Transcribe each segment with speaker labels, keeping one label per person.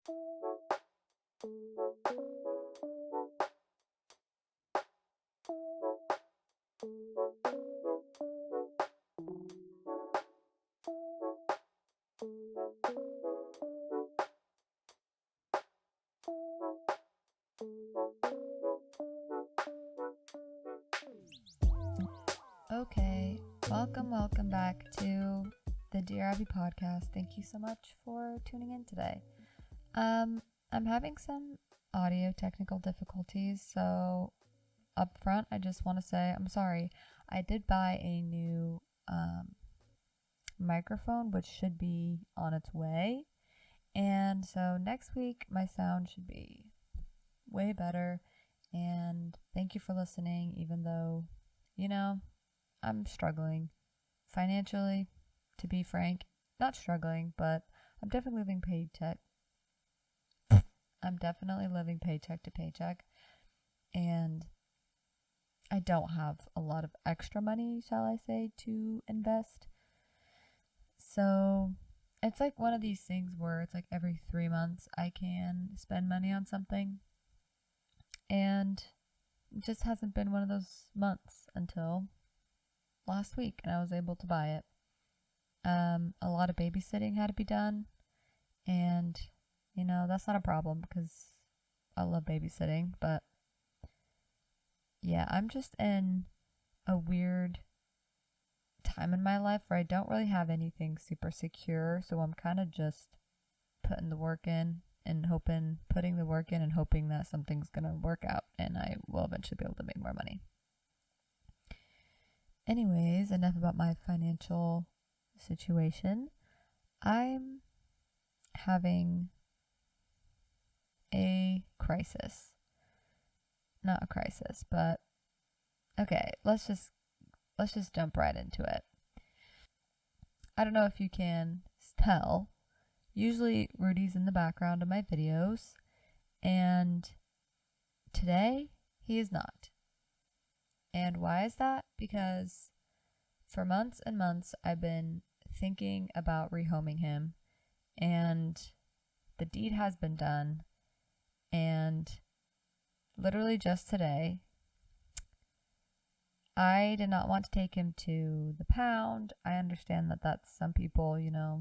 Speaker 1: Okay, welcome back to the Dear Abbey podcast. Thank you so much for tuning in today. I'm having some audio technical difficulties, so up front, I just want to say I'm sorry. I did buy a new microphone, which should be on its way, and so next week my sound should be way better. And thank you for listening, even though, I'm struggling financially, to be frank. Not struggling, but I'm definitely living paycheck. I'm definitely living paycheck to paycheck, and I don't have a lot of extra money, shall I say, to invest. So it's like one of these things where it's like every 3 months I can spend money on something, and it just hasn't been one of those months until last week, and I was able to buy it. A lot of babysitting had to be done, and that's not a problem because I love babysitting, but yeah, I'm just in a weird time in my life where I don't really have anything super secure, so I'm kind of just putting the work in and putting the work in and hoping that something's gonna work out and I will eventually be able to make more money. Anyways, enough about my financial situation. I'm having a crisis. Not a crisis, but okay, let's just jump right into it. I don't know if you can tell. Usually Rudy's in the background of my videos, and today he is not. And why is that? Because for months and months I've been thinking about rehoming him, and the deed has been done, and literally just today I did not want to take him to the pound. I understand that that's some people,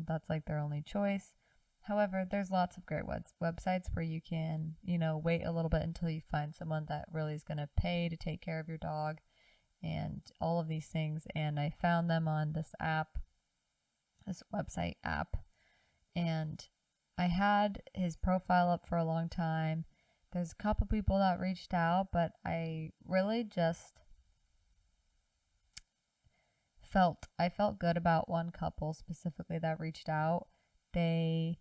Speaker 1: that's like their only choice. However, there's lots of great websites where you can, wait a little bit until you find someone that really is going to pay to take care of your dog and all of these things. And I found them on this website app. And I had his profile up for a long time. There's a couple people that reached out, but I really just felt good about one couple specifically that reached out. They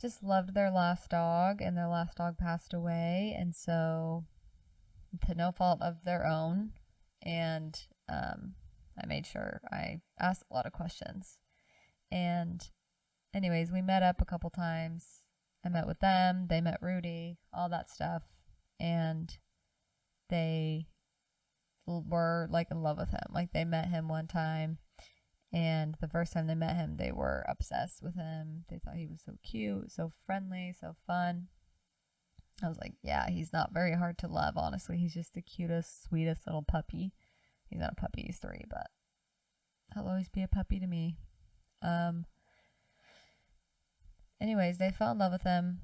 Speaker 1: just loved their last dog, and their last dog passed away, and so to no fault of their own. And I made sure I asked a lot of questions. And anyways, we met up a couple times. I met with them, they met Rudy, all that stuff, and they were like in love with him. Like, they met him one time, and the first time they met him, they were obsessed with him. They thought he was so cute, so friendly, so fun. I was like, yeah, he's not very hard to love, honestly. He's just the cutest, sweetest little puppy. He's not a puppy, he's 3, but he'll always be a puppy to me. Anyways, they fell in love with him,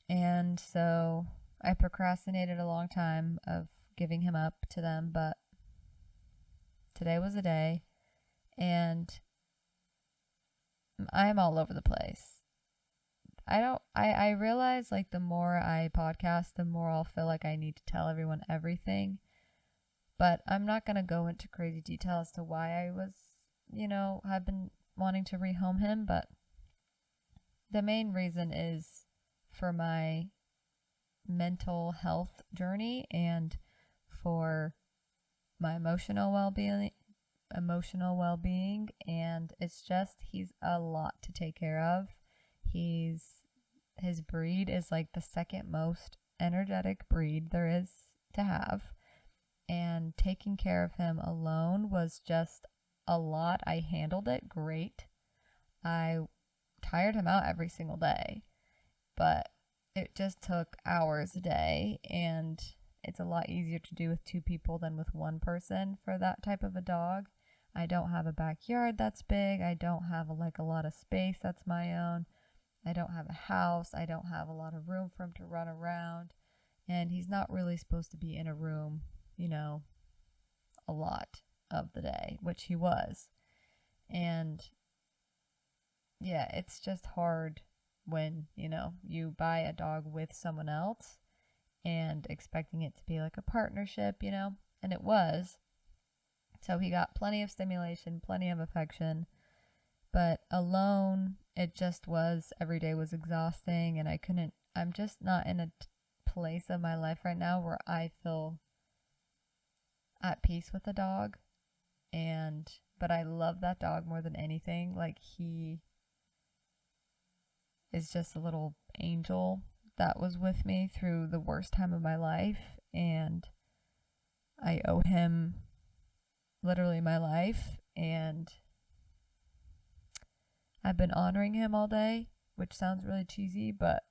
Speaker 1: and so I procrastinated a long time of giving him up to them, but today was the day, and I'm all over the place. I realize, like, the more I podcast, the more I'll feel like I need to tell everyone everything, but I'm not going to go into crazy detail as to why I was, have been wanting to rehome him, but the main reason is for my mental health journey and for my emotional well-being, and it's just, he's a lot to take care of. His breed is like the second most energetic breed there is to have, and taking care of him alone was just a lot. I handled it great. I tired him out every single day, but it just took hours a day, and it's a lot easier to do with two people than with one person for that type of a dog. I don't have a backyard that's big. I don't have a lot of space that's my own. I don't have a house. I don't have a lot of room for him to run around. And he's not really supposed to be in a room, a lot of the day, which he was. And yeah, it's just hard when, you buy a dog with someone else and expecting it to be like a partnership, and it was. So he got plenty of stimulation, plenty of affection, but alone, it just was, every day was exhausting, and I'm just not in a place of my life right now where I feel at peace with a dog. But I love that dog more than anything. Like, he is just a little angel that was with me through the worst time of my life, and I owe him literally my life, and I've been honoring him all day, which sounds really cheesy, but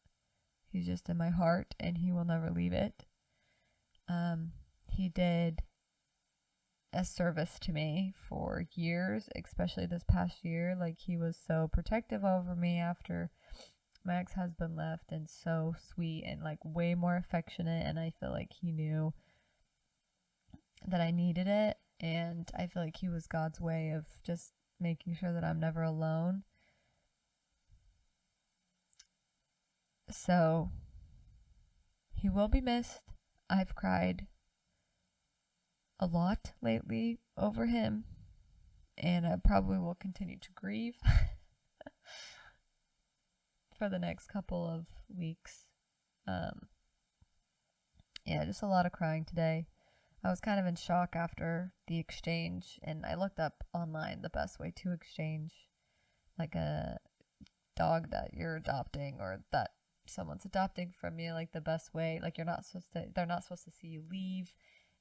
Speaker 1: he's just in my heart, and he will never leave it. He did a service to me for years, especially this past year. Like, he was so protective over me after my ex-husband left, and so sweet, and like way more affectionate, and I feel like he knew that I needed it, and I feel like he was God's way of just making sure that I'm never alone. So he will be missed. I've cried a lot lately over him, and I probably will continue to grieve for the next couple of weeks. Yeah, just a lot of crying today. I was kind of in shock after the exchange, and I looked up online the best way to exchange like a dog that you're adopting or that someone's adopting from you, like the best way. Like, they're not supposed to see you leave.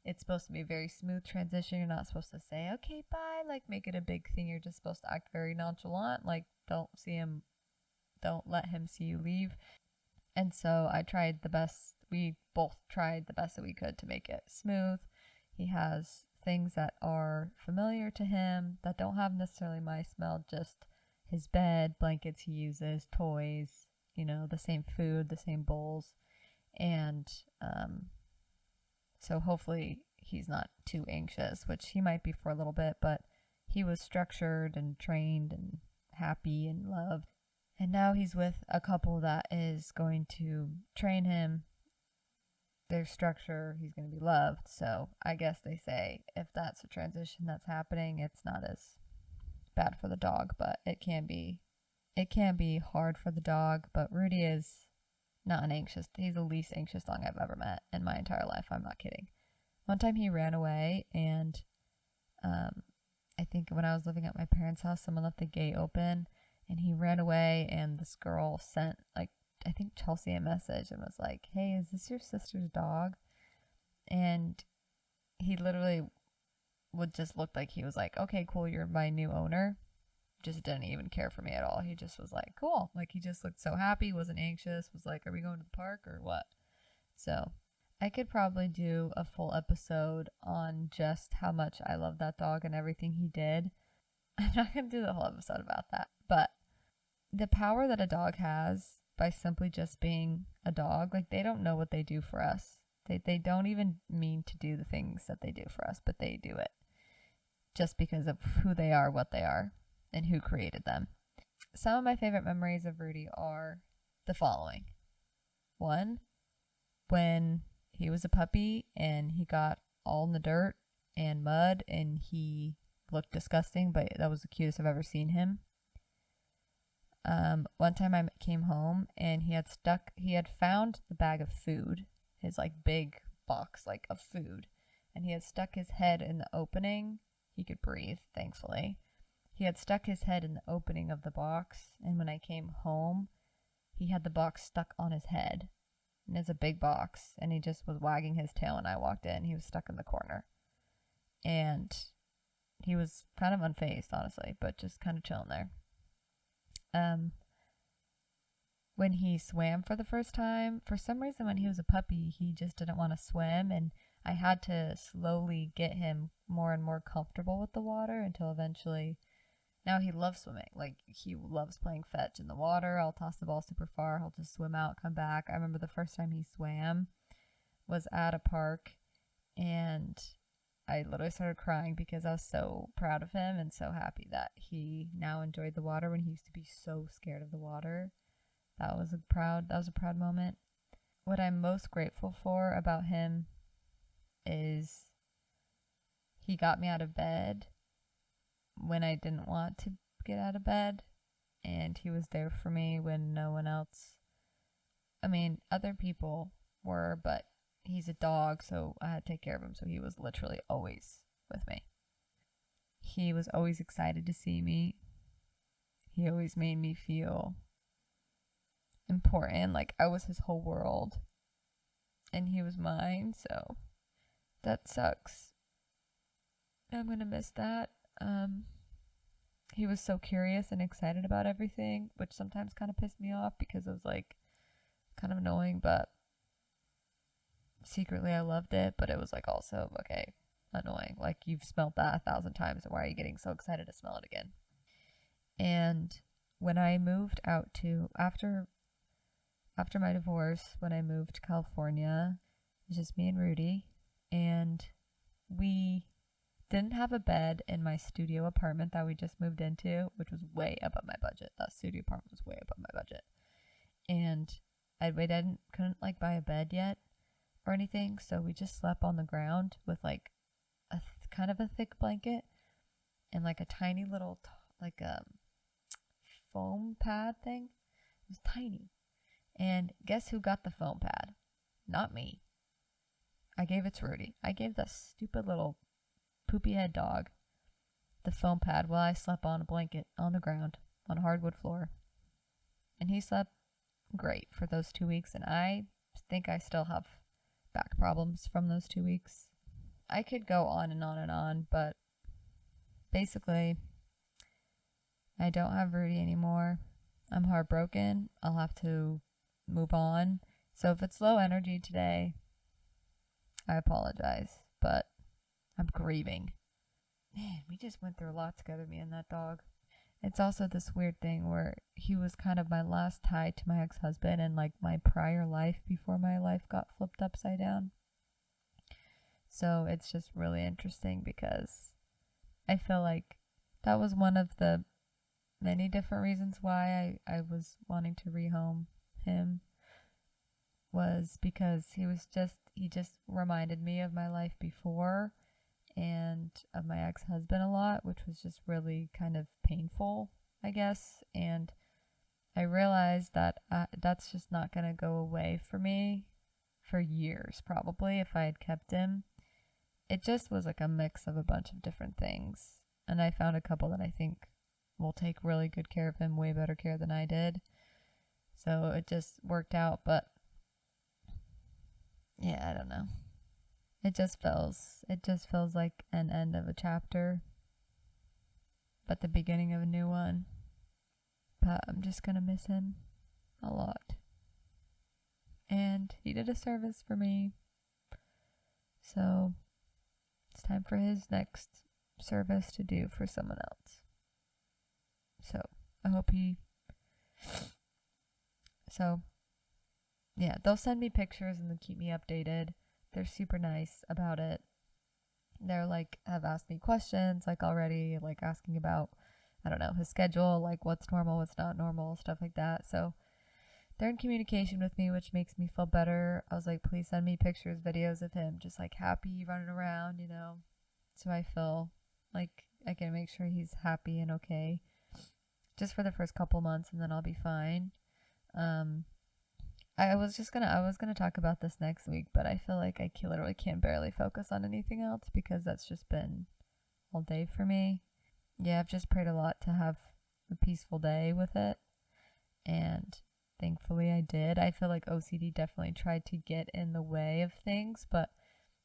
Speaker 1: It's supposed to be a very smooth transition. You're not supposed to say, okay, bye, like make it a big thing. You're just supposed to act very nonchalant, like don't let him see you leave. And so we both tried the best that we could to make it smooth. He has things that are familiar to him that don't have necessarily my smell, just his bed, blankets he uses, toys, the same food, the same bowls. And so hopefully he's not too anxious, which he might be for a little bit, but he was structured and trained and happy and loved. And now he's with a couple that is going to train him. Their structure, he's going to be loved. So I guess they say if that's a transition that's happening, it's not as bad for the dog, but it can be hard for the dog. But Rudy is not he's the least anxious dog I've ever met in my entire life. I'm not kidding. One time he ran away, and I think when I was living at my parents' house, someone left the gate open, and he ran away, and this girl sent, like, I think Chelsea a message and was like, hey, is this your sister's dog? And he literally would just look like he was like, okay, cool, you're my new owner. Just didn't even care for me at all. He just was like, cool. Like, he just looked so happy, wasn't anxious, was like, are we going to the park or what? So I could probably do a full episode on just how much I love that dog and everything he did. I'm not going to do the whole episode about that, but the power that a dog has by simply just being a dog, like, they don't know what they do for us. They don't even mean to do the things that they do for us, but they do it just because of who they are, what they are, and who created them. Some of my favorite memories of Rudy are the following. One, when he was a puppy and he got all in the dirt and mud and he looked disgusting, but that was the cutest I've ever seen him. One time I came home and he had found the bag of food, his like big box like of food, and he had stuck his head in the opening. He could breathe, thankfully. He had stuck his head in the opening of the box, and when I came home, he had the box stuck on his head. And it's a big box, and he just was wagging his tail when I walked in. He was stuck in the corner. And he was kind of unfazed, honestly, but just kind of chilling there. when he swam for the first time. For some reason, when he was a puppy, he just didn't want to swim, and I had to slowly get him more and more comfortable with the water until eventually now he loves swimming. Like, he loves playing fetch in the water. I'll toss the ball super far. He'll just swim out, come back. I remember the first time he swam was at a park, and I literally started crying because I was so proud of him and so happy that he now enjoyed the water when he used to be so scared of the water. That was a proud moment. What I'm most grateful for about him is he got me out of bed when I didn't want to get out of bed, and he was there for me when no one else, I mean, other people were, but he's a dog, so I had to take care of him, so he was literally always with me. He was always excited to see me. He always made me feel important, like I was his whole world, and he was mine, so that sucks. I'm gonna miss that. He was so curious and excited about everything, which sometimes kind of pissed me off because it was like kind of annoying, but secretly I loved it. But it was like also, okay, annoying. Like, you've smelled that 1,000 times, why are you getting so excited to smell it again? And when I moved out to, after my divorce, when I moved to California, it was just me and Rudy, and we didn't have a bed in my studio apartment that we just moved into, which was way above my budget. That studio apartment was way above my budget. And couldn't like buy a bed yet or anything, so we just slept on the ground with like a kind of a thick blanket and like a tiny little like a foam pad thing. It was tiny. And guess who got the foam pad? Not me. I gave it to Rudy. I gave the stupid little poopy head dog the foam pad while I slept on a blanket on the ground on a hardwood floor. And he slept great for those 2 weeks, and I think I still have back problems from those 2 weeks. I could go on and on and on, but basically, I don't have Rudy anymore. I'm heartbroken. I'll have to move on. So if it's low energy today, I apologize, but I'm grieving. Man, we just went through a lot together, me and that dog. It's also this weird thing where he was kind of my last tie to my ex-husband and like my prior life before my life got flipped upside down. So it's just really interesting because I feel like that was one of the many different reasons why I was wanting to rehome him, was because he just reminded me of my life before and of my ex-husband a lot, which was just really kind of painful, I guess. And I realized that that's just not going to go away for me for years, probably, if I had kept him. It just was like a mix of a bunch of different things. And I found a couple that I think will take really good care of him, way better care than I did. So it just worked out. But yeah, I don't know. It just feels like an end of a chapter, but the beginning of a new one. But I'm just gonna miss him a lot. And he did a service for me. So it's time for his next service to do for someone else. So I hope yeah, they'll send me pictures and they'll keep me updated. They're super nice about it. They're like, have asked me questions, like already, like asking about, I don't know, his schedule, like what's normal, what's not normal, stuff like that. So they're in communication with me, which makes me feel better. I was like, please send me pictures, videos of him just like happy running around, so I feel like I can make sure he's happy and okay just for the first couple months, and then I'll be fine. I was gonna talk about this next week, but I feel like I literally can't barely focus on anything else because that's just been all day for me. Yeah, I've just prayed a lot to have a peaceful day with it, and thankfully I did. I feel like OCD definitely tried to get in the way of things, but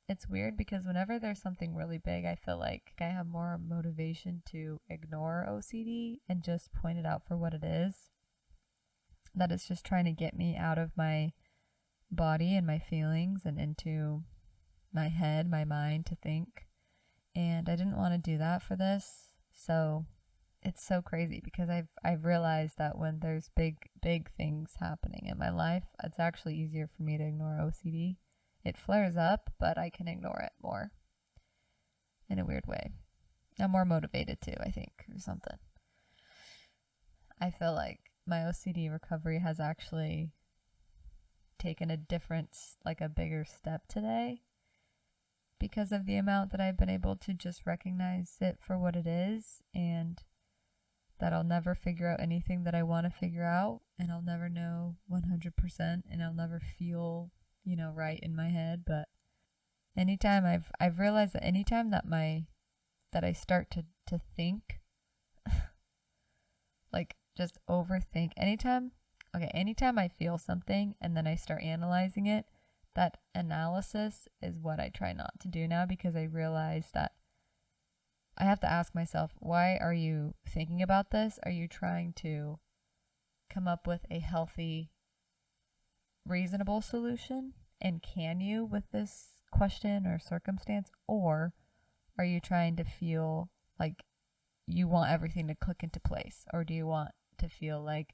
Speaker 1: it's weird because whenever there's something really big, I feel like I have more motivation to ignore OCD and just point it out for what it is. that it's just trying to get me out of my body and my feelings and into my head, my mind to think. And I didn't want to do that for this. So it's so crazy because I've realized that when there's big things happening in my life, it's actually easier for me to ignore OCD. It flares up, but I can ignore it more in a weird way. I'm more motivated to, I think, or something. I feel like my OCD recovery has actually taken a different, like a bigger step today because of the amount that I've been able to just recognize it for what it is, and that I'll never figure out anything that I want to figure out, and I'll never know 100%, and I'll never feel, right in my head. But anytime I've realized that anytime that I start to think, like just overthink, anytime I feel something and then I start analyzing it, that analysis is what I try not to do now, because I realize that I have to ask myself, why are you thinking about this? Are you trying to come up with a healthy, reasonable solution? And can you with this question or circumstance? Or are you trying to feel like you want everything to click into place? Or do you want to feel like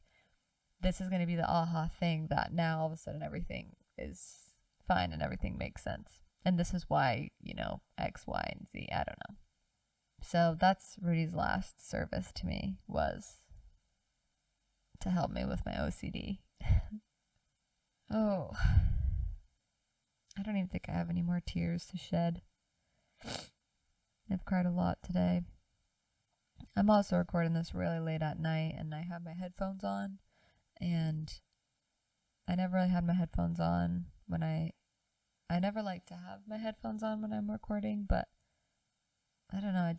Speaker 1: this is going to be the aha thing that now all of a sudden everything is fine and everything makes sense? And this is why, X, Y, and Z. I don't know. So that's Rudy's last service to me, was to help me with my OCD. Oh, I don't even think I have any more tears to shed. I've cried a lot today. I'm also recording this really late at night, and I have my headphones on, and I never really had my headphones on when I never like to have my headphones on when I'm recording, but I don't know,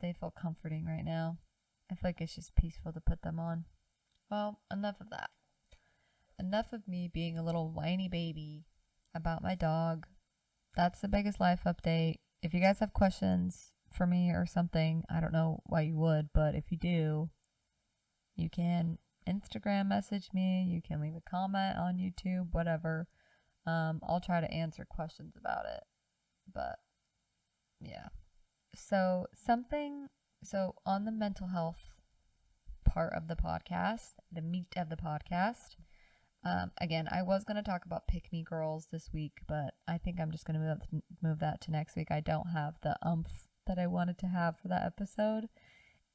Speaker 1: they feel comforting right now. I feel like it's just peaceful to put them on. Well, enough of that. Enough of me being a little whiny baby about my dog. That's the biggest life update. If you guys have questions for me or something, I don't know why you would, but if you do, you can Instagram message me, you can leave a comment on YouTube, whatever. I'll try to answer questions about it. But yeah. So on the mental health part of the podcast, the meat of the podcast, again, I was going to talk about pick me girls this week, but I think I'm just going to move that to next week. I don't have the oomph that I wanted to have for that episode.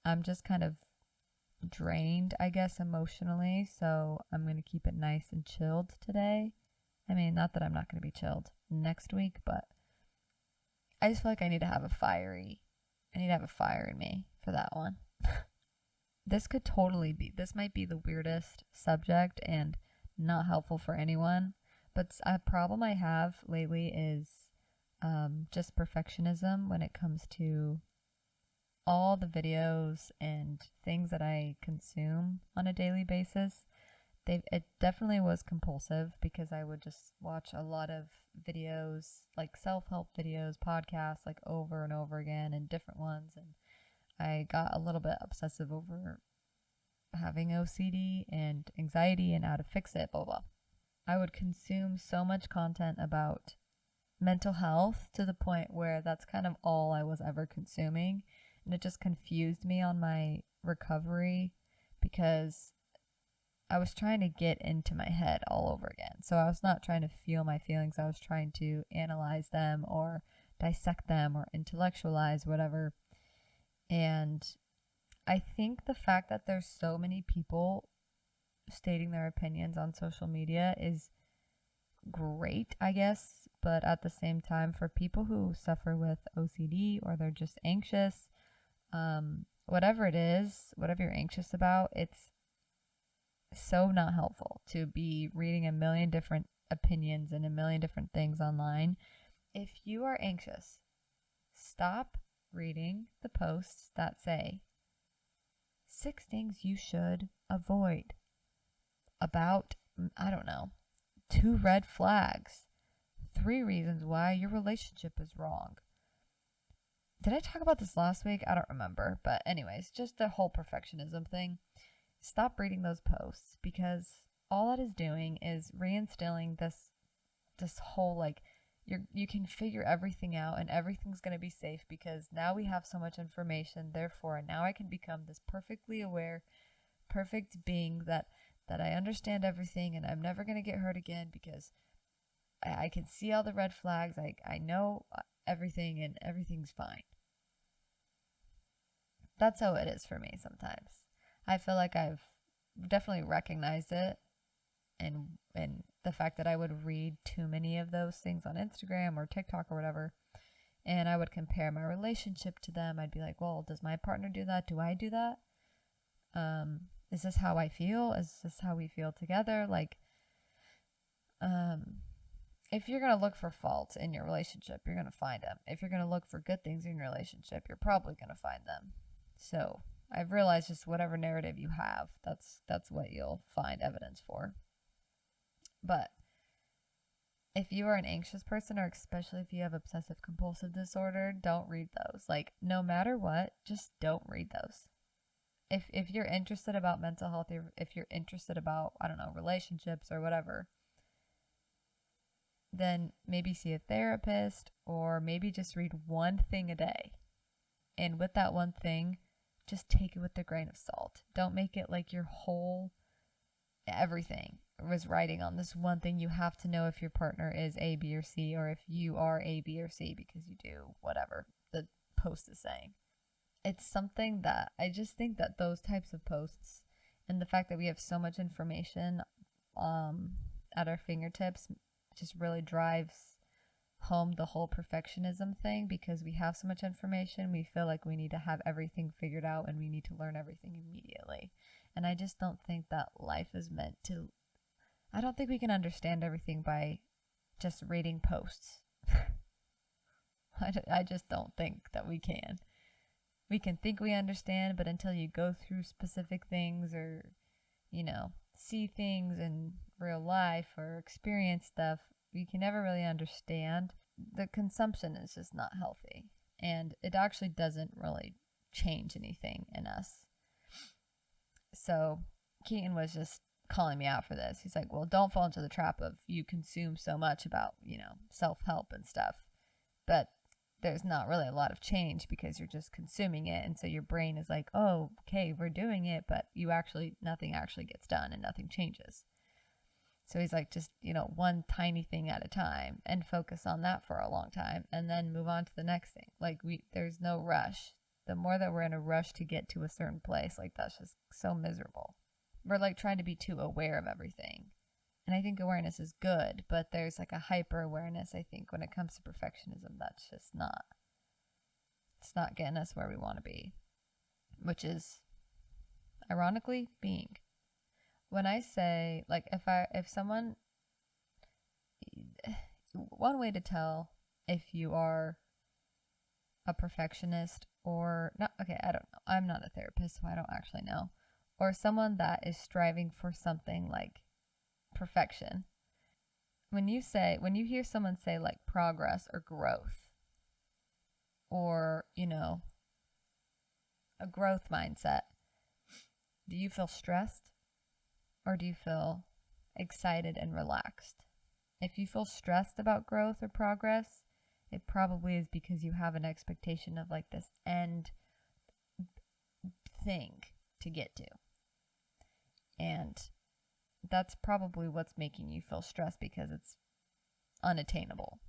Speaker 1: I'm just kind of drained, I guess, emotionally, so I'm going to keep it nice and chilled today. I mean, not that I'm not going to be chilled next week, but I just feel like I need to have a fire in me for that one. This might be the weirdest subject and not helpful for anyone, but a problem I have lately is just perfectionism when it comes to all the videos and things that I consume on a daily basis. It definitely was compulsive, because I would just watch a lot of videos, like self-help videos, podcasts, like over and over again, and different ones, and I got a little bit obsessive over having OCD and anxiety and how to fix it, blah, blah. I would consume so much content about mental health to the point where that's kind of all I was ever consuming, and it just confused me on my recovery, because I was trying to get into my head all over again. So I was not trying to feel my feelings. I was trying to analyze them or dissect them or intellectualize whatever. And I think the fact that there's so many people stating their opinions on social media is great, I guess. But at the same time, for people who suffer with OCD or they're just anxious, whatever it is, whatever you're anxious about, it's so not helpful to be reading a million different opinions and a million different things online. If you are anxious, stop reading the posts that say 6 things you should avoid about, I don't know, 2 red flags, 3 reasons why your relationship is wrong. Did I talk about this last week? I don't remember. But anyways, just the whole perfectionism thing. Stop reading those posts, because all that is doing is reinstilling this whole like you can figure everything out and everything's going to be safe because now we have so much information. Therefore, now I can become this perfectly aware, perfect being that I understand everything and I'm never going to get hurt again because I can see all the red flags. I know everything and everything's fine. That's how it is for me sometimes. I feel like I've definitely recognized it and the fact that I would read too many of those things on Instagram or TikTok or whatever, and I would compare my relationship to them. I'd be like, well, does my partner do that? Do I do that? Is this how I feel? Is this how we feel together? Like, if you're going to look for faults in your relationship, you're going to find them. If you're going to look for good things in your relationship, you're probably going to find them. So I've realized just whatever narrative you have, that's what you'll find evidence for. But if you are an anxious person, or especially if you have obsessive compulsive disorder, don't read those. Like, no matter what, just don't read those. If you're interested about mental health, if you're interested about, I don't know, relationships or whatever, then maybe see a therapist or maybe just read one thing a day. And with that one thing, just take it with a grain of salt. Don't make it like your whole everything was riding on this one thing. You have to know if your partner is A, B, or C, or if you are A, B, or C because you do whatever the post is saying. It's something that I just think that those types of posts and the fact that we have so much information at our fingertips just really drives home the whole perfectionism thing, because we have so much information, we feel like we need to have everything figured out and we need to learn everything immediately. And I just don't think that life is meant to, I don't think we can understand everything by just reading posts. I just don't think that we can. We can think we understand, but until you go through specific things or, see things in real life or experience stuff, we can never really understand. The consumption is just not healthy, and it actually doesn't really change anything in us. So Keaton was just calling me out for this. He's like, well, don't fall into the trap of you consume so much about, self-help and stuff, but there's not really a lot of change because you're just consuming it. And so your brain is like, oh, okay, we're doing it, but nothing actually gets done and nothing changes. So he's like, just, one tiny thing at a time and focus on that for a long time and then move on to the next thing. Like there's no rush. The more that we're in a rush to get to a certain place, like that's just so miserable. We're like trying to be too aware of everything. And I think awareness is good, but there's like a hyper awareness, I think, when it comes to perfectionism. That's just it's not getting us where we want to be, which is ironically being. When I say, like, if someone, one way to tell if you are a perfectionist or not, okay, I don't know. I'm not a therapist, so I don't actually know. Or someone that is striving for something like perfection. When you hear someone say like progress or growth or, a growth mindset, do you feel stressed or do you feel excited and relaxed? If you feel stressed about growth or progress, it probably is because you have an expectation of like this end thing to get to. And that's probably what's making you feel stressed, because it's unattainable.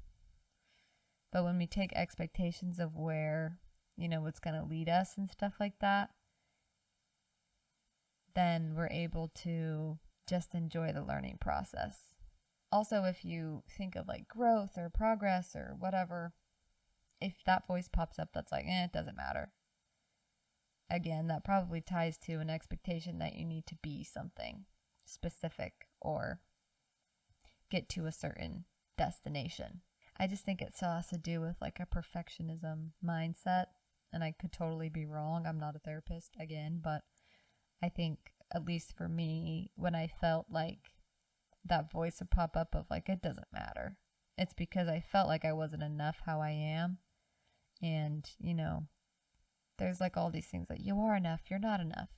Speaker 1: But when we take expectations of where, what's going to lead us and stuff like that, then we're able to just enjoy the learning process. Also, if you think of like growth or progress or whatever, if that voice pops up that's like, it doesn't matter. Again, that probably ties to an expectation that you need to be something specific or get to a certain destination. I just think it still has to do with like a perfectionism mindset, and I could totally be wrong. I'm not a therapist again, but I think, at least for me, when I felt like that voice would pop up of like, it doesn't matter, it's because I felt like I wasn't enough how I am. And, there's like all these things like, you are enough, you're not enough.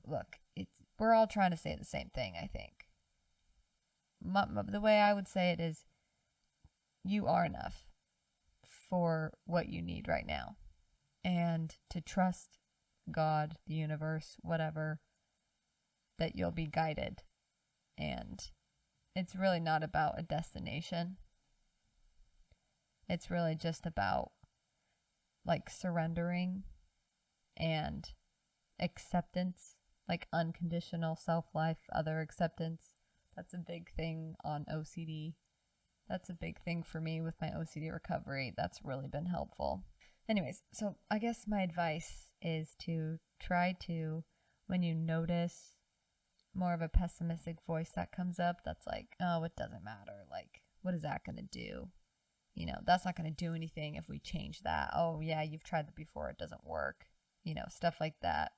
Speaker 1: Look, we're all trying to say the same thing, I think. The way I would say it is, you are enough for what you need right now. And to trust God, the universe, whatever, that you'll be guided. And it's really not about a destination. It's really just about like surrendering and acceptance, like unconditional self-life, other acceptance. That's a big thing on OCD. That's a big thing for me with my OCD recovery. That's really been helpful. Anyways, so I guess my advice is to try to, when you notice more of a pessimistic voice that comes up that's like, oh, it doesn't matter. Like, what is that going to do? You know, that's not going to do anything if we change that. Oh, yeah, you've tried that before. It doesn't work. You know, stuff like that.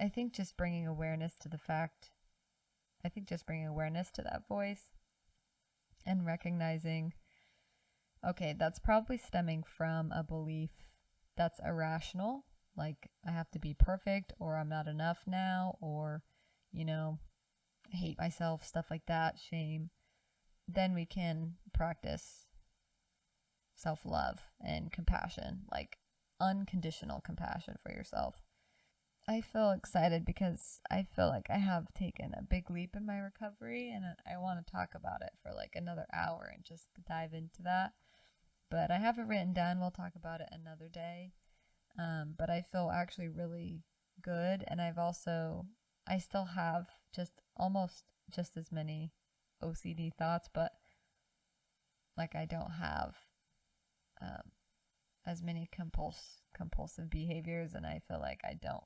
Speaker 1: I think just bringing awareness to the fact, I think just bringing awareness to that voice and recognizing, okay, that's probably stemming from a belief that's irrational. Like, I have to be perfect, or I'm not enough now, or, you know, I hate myself, stuff like that, shame. Then we can practice self-love and compassion, like unconditional compassion for yourself. I feel excited because I feel like I have taken a big leap in my recovery, and I want to talk about it for like another hour and just dive into that. But I have it written down. We'll talk about it another day. But I feel actually really good, and I still have just almost just as many OCD thoughts, but like I don't have as many compulsive behaviors, and I feel like I don't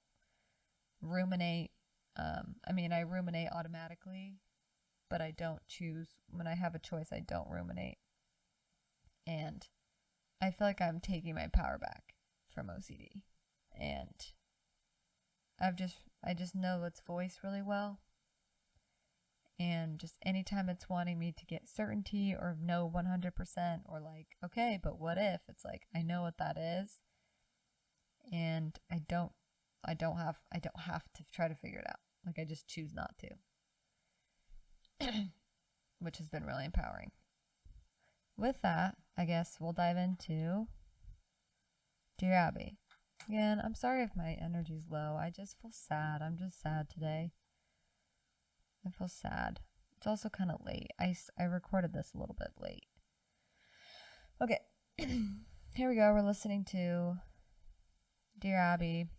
Speaker 1: ruminate. I ruminate automatically, but I don't choose. When I have a choice, I don't ruminate. And I feel like I'm taking my power back from OCD. And I just know its voice really well. And just anytime it's wanting me to get certainty or know 100% or like, okay, but what if? It's like, I know what that is. And I don't have to try to figure it out. Like, I just choose not to. Which has been really empowering. With that, I guess we'll dive into Dear Abby. Again, I'm sorry if my energy's low. I just feel sad. I'm just sad today. I feel sad. It's also kind of late. I recorded this a little bit late. Okay. Here we go. We're listening to Dear Abby.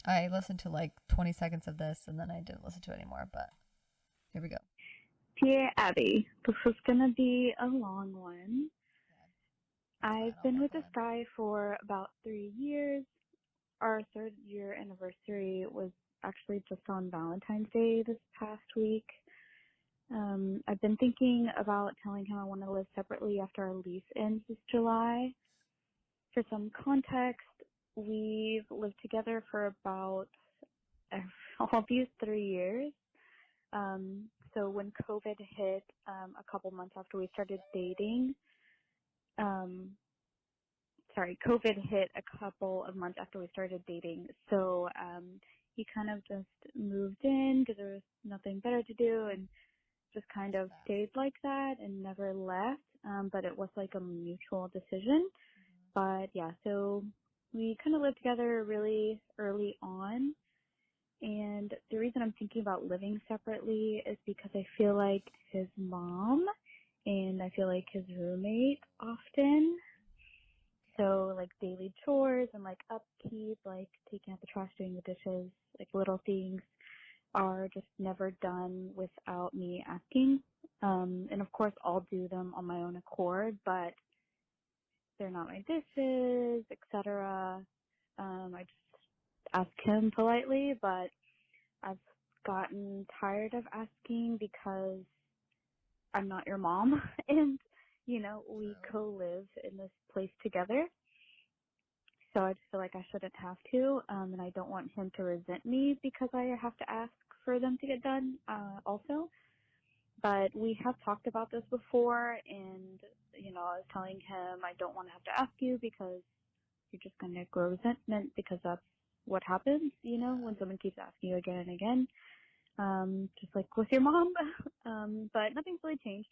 Speaker 1: I listened to like 20 seconds of this and then I didn't listen to it anymore, but here we go.
Speaker 2: Dear Abbey, this is going to be a long one. I've been with this guy for about 3 years. Our 3rd year anniversary was actually just on Valentine's Day this past week. I've been thinking about telling him I want to live separately after our lease ends this July. For some context, we've lived together for about all these 3 years. So when COVID hit a couple months after we started dating, COVID hit a couple of months after we started dating. So he kind of just moved in because there was nothing better to do and just kind of stayed like that and never left. But it was like a mutual decision. But yeah, so we kind of lived together really early on. And the reason I'm thinking about living separately is because I feel like his mom and I feel like his roommate often. So like daily chores and like upkeep, like taking out the trash, doing the dishes, like little things are just never done without me asking. And of course I'll do them on my own accord, but they're not my dishes, etc. I just ask him politely, but I've gotten tired of asking because I'm not your mom and, we co-live in this place together. So I just feel like I shouldn't have to, and I don't want him to resent me because I have to ask for them to get done also. But we have talked about this before, and, I was telling him I don't want to have to ask you because you're just going to grow resentment because that's what happens, you know, when someone keeps asking you again and again. Just like with your mom. But nothing's really changed.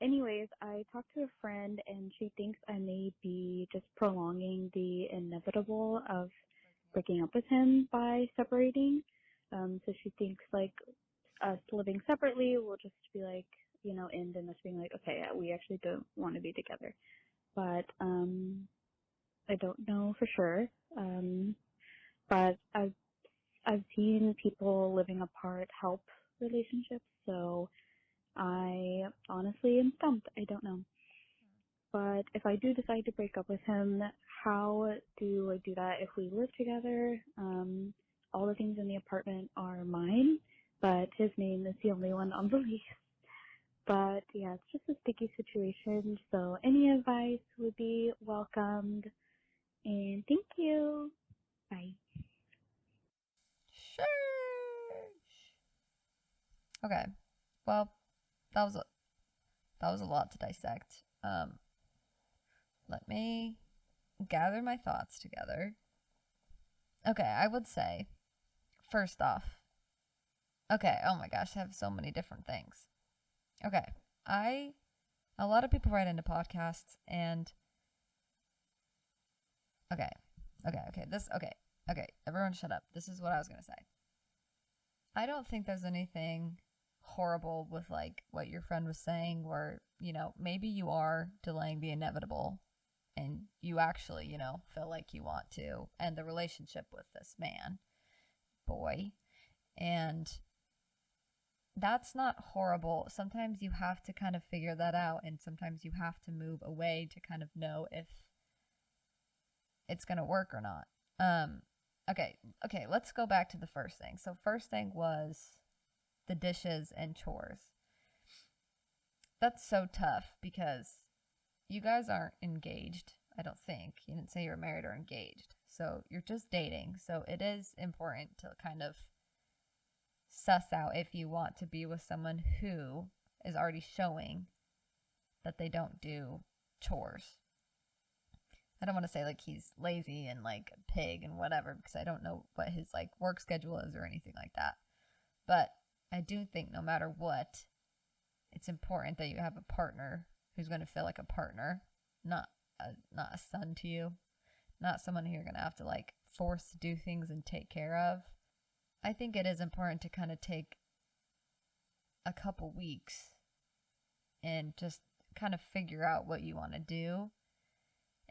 Speaker 2: Anyways, I talked to a friend and she thinks I may be just prolonging the inevitable of breaking up with him by separating. So she thinks like us living separately will just be like, you know, end in us being like, okay, we actually don't want to be together. But I don't know for sure. But I've seen people living apart help relationships, so I honestly am stumped. I don't know. But if I do decide to break up with him, how do I do that if we live together? All the things in the apartment are mine, but his name is the only one on the lease. But yeah, it's just a sticky situation, so any advice would be welcomed. And thank you. Bye.
Speaker 1: Sure. Okay. Well, that was a lot to dissect. Let me gather my thoughts together. Okay, I would say first off. Okay, oh my gosh, I have so many different things. Okay. A lot of people write into podcasts and okay. Okay. Everyone shut up. This is what I was going to say. I don't think there's anything horrible with like what your friend was saying where, you know, maybe you are delaying the inevitable and you actually, you know, feel like you want to end the relationship with this man, boy. And that's not horrible. Sometimes you have to kind of figure that out and sometimes you have to move away to kind of know if it's going to work or not. Okay, let's go back to the first thing. So first thing was the dishes and chores. That's so tough because you guys aren't engaged, I don't think. You didn't say you were married or engaged. So you're just dating. So it is important to kind of suss out if you want to be with someone who is already showing that they don't do chores. I don't want to say like he's lazy and like a pig and whatever because I don't know what his like work schedule is or anything like that. But I do think no matter what, it's important that you have a partner who's going to feel like a partner, not a son to you, not someone who you're going to have to like force to do things and take care of. I think it is important to kind of take a couple weeks and just kind of figure out what you want to do.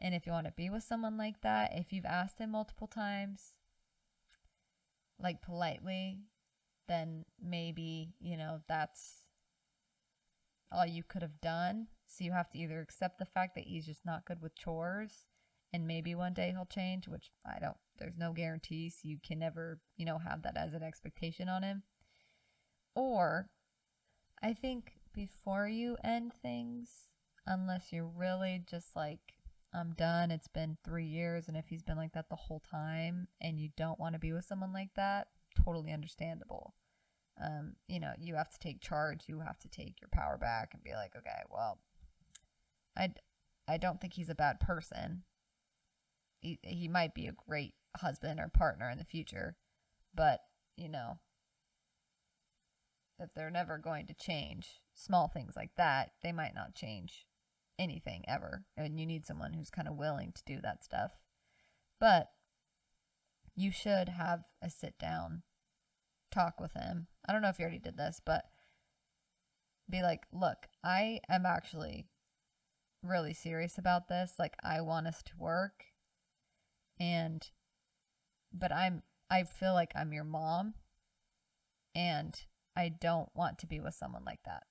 Speaker 1: And if you want to be with someone like that, if you've asked him multiple times, like politely, then maybe, you know, that's all you could have done. So you have to either accept the fact that he's just not good with chores and maybe one day he'll change, which there's no guarantee. So you can never, you know, have that as an expectation on him. Or I think before you end things, unless you're really just like, I'm done, it's been 3 years, and if he's been like that the whole time and you don't want to be with someone like that, totally understandable. You know, you have to take charge, you have to take your power back and be like, okay, well, I don't think he's a bad person. He might be a great husband or partner in the future, but, you know, if they're never going to change small things like that, they might not change anything ever. And you need someone who's kind of willing to do that stuff. But you should have a sit down talk with him. I don't know if you already did this, but be like, look, I am actually really serious about this. Like, I want us to work. But I feel like I'm your mom and I don't want to be with someone like that.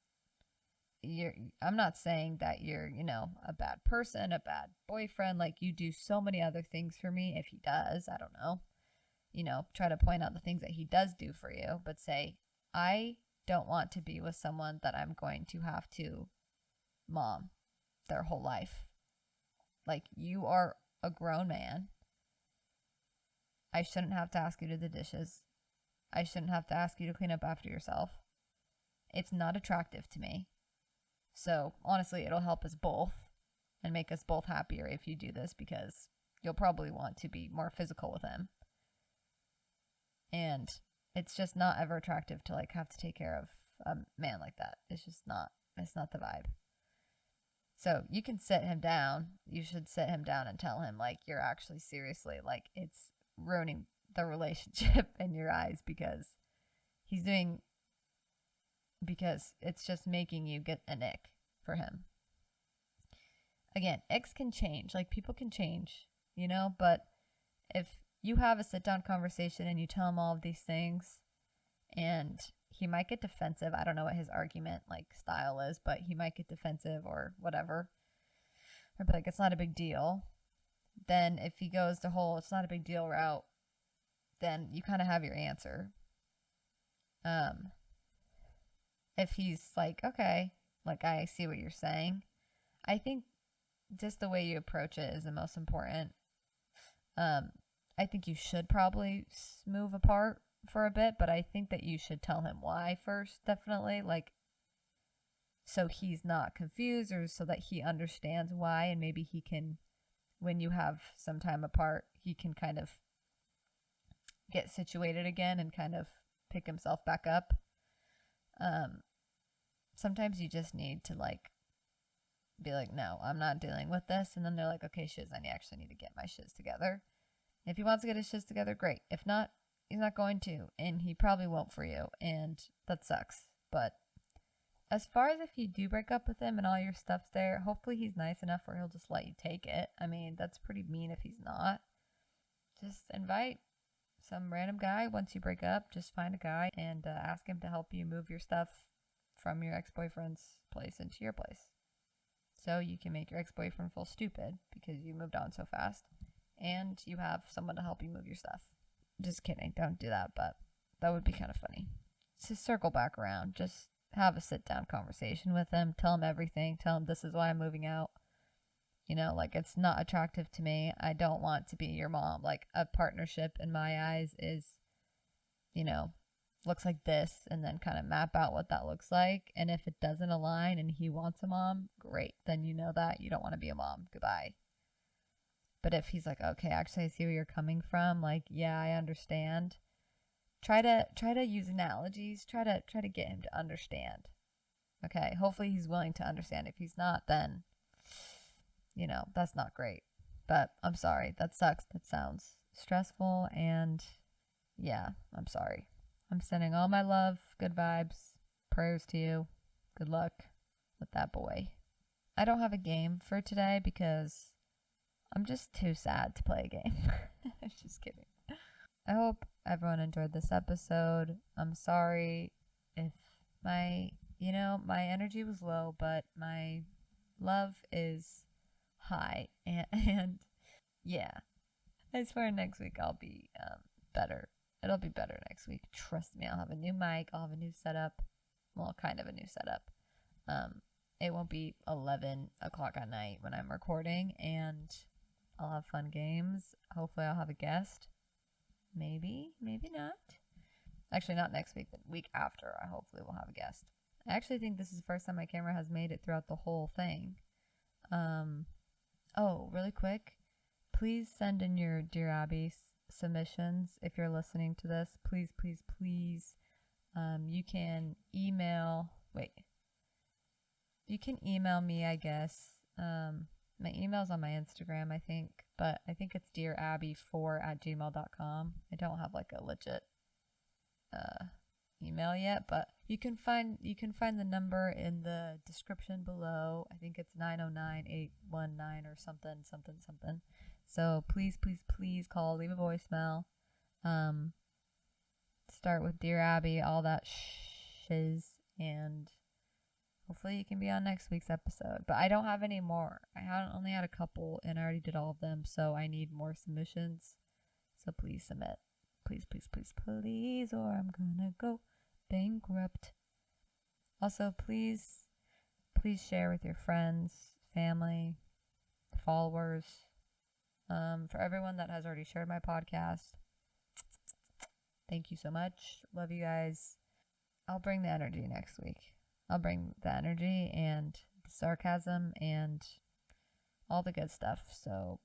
Speaker 1: I'm not saying that you're, you know, a bad person, a bad boyfriend. Like, you do so many other things for me. If he does, I don't know, you know, try to point out the things that he does do for you, but say, I don't want to be with someone that I'm going to have to mom their whole life. Like, you are a grown man. I shouldn't have to ask you to do the dishes. I shouldn't have to ask you to clean up after yourself. It's not attractive to me. So honestly, it'll help us both and make us both happier if you do this because you'll probably want to be more physical with him. And it's just not ever attractive to like have to take care of a man like that. It's not the vibe. So you can sit him down. You should sit him down and tell him like you're actually seriously like it's ruining the relationship in your eyes he's doing because it's just making you get an ick for him. Again, icks can change. Like people can change, but if you have a sit down conversation and you tell him all of these things and he might get defensive. I don't know what his argument like style is, but he might get defensive or whatever. Or be like, it's not a big deal. Then if he goes the whole it's not a big deal route, then you kind of have your answer. If he's like, okay, like I see what you're saying, I think just the way you approach it is the most important. I think you should probably move apart for a bit, but I think that you should tell him why first, definitely. Like, so he's not confused or so that he understands why, and maybe he can, when you have some time apart, he can kind of get situated again and kind of pick himself back up. Sometimes you just need to like be like, no, I'm not dealing with this. And then they're like, okay, shiz, I actually need to get my shiz together. If he wants to get his shiz together, great. If not, he's not going to. And he probably won't for you. And that sucks. But as far as if you do break up with him and all your stuff's there, hopefully he's nice enough where he'll just let you take it. I mean, that's pretty mean if he's not. Just invite some random guy once you break up. Just find a guy and ask him to help you move your stuff from your ex-boyfriend's place into your place. So you can make your ex-boyfriend feel stupid because you moved on so fast. And you have someone to help you move your stuff. Just kidding. Don't do that, but that would be kind of funny. To circle back around, just have a sit-down conversation with him. Tell him everything. Tell him this is why I'm moving out. Like it's not attractive to me. I don't want to be your mom. Like a partnership in my eyes is, looks like this and then kind of map out what that looks like. And if it doesn't align and he wants a mom, great. Then you know that you don't want to be a mom. Goodbye. But if he's like, okay, actually I see where you're coming from, like, yeah, I understand. Try to use analogies. Try to get him to understand. Okay, hopefully he's willing to understand. If he's not, then that's not great. But I'm sorry. That sucks. That sounds stressful and yeah, I'm sorry. I'm sending all my love, good vibes, prayers to you. Good luck with that boy. I don't have a game for today because I'm just too sad to play a game. I'm just kidding. I hope everyone enjoyed this episode. I'm sorry if my energy was low, but my love is high. And yeah, I swear next week I'll be better. It'll be better next week. Trust me, I'll have a new mic. I'll have a new setup. Well, kind of a new setup. It won't be 11 o'clock at night when I'm recording, and I'll have fun games. Hopefully I'll have a guest. Maybe not. Actually, not next week. The week after, I hopefully will have a guest. I actually think this is the first time my camera has made it throughout the whole thing. Oh, really quick. Please send in your Dear Abbey submissions if you're listening to this. Please, please, please. You can email. Wait. You can email me, I guess. My email's on my Instagram, I think. But I think it's dearabby4@gmail.com. I don't have like a legit email yet, but you can find the number in the description below. I think it's 909-819 or something. So please, please, please call, leave a voicemail. Start with Dear Abbey, all that shiz, and hopefully you can be on next week's episode. But I don't have any more. I only had a couple, and I already did all of them, so I need more submissions. So please submit. Please, please, please, please, or I'm gonna go bankrupt. Also, please share with your friends, family, followers. For everyone that has already shared my podcast, thank you so much. Love you guys. I'll bring the energy next week. I'll bring the energy and the sarcasm and all the good stuff. So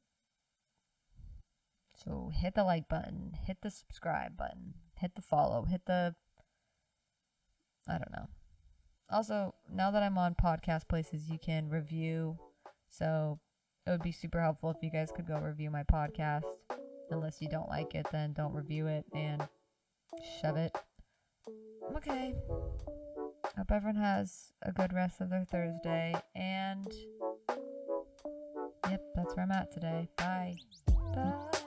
Speaker 1: hit the like button, hit the subscribe button, hit the follow, I don't know. Also, now that I'm on podcast places, you can review. So it would be super helpful if you guys could go review my podcast. Unless you don't like it, then don't review it and shove it. Okay. Hope everyone has a good rest of their Thursday. And yep, that's where I'm at today. Bye. Bye.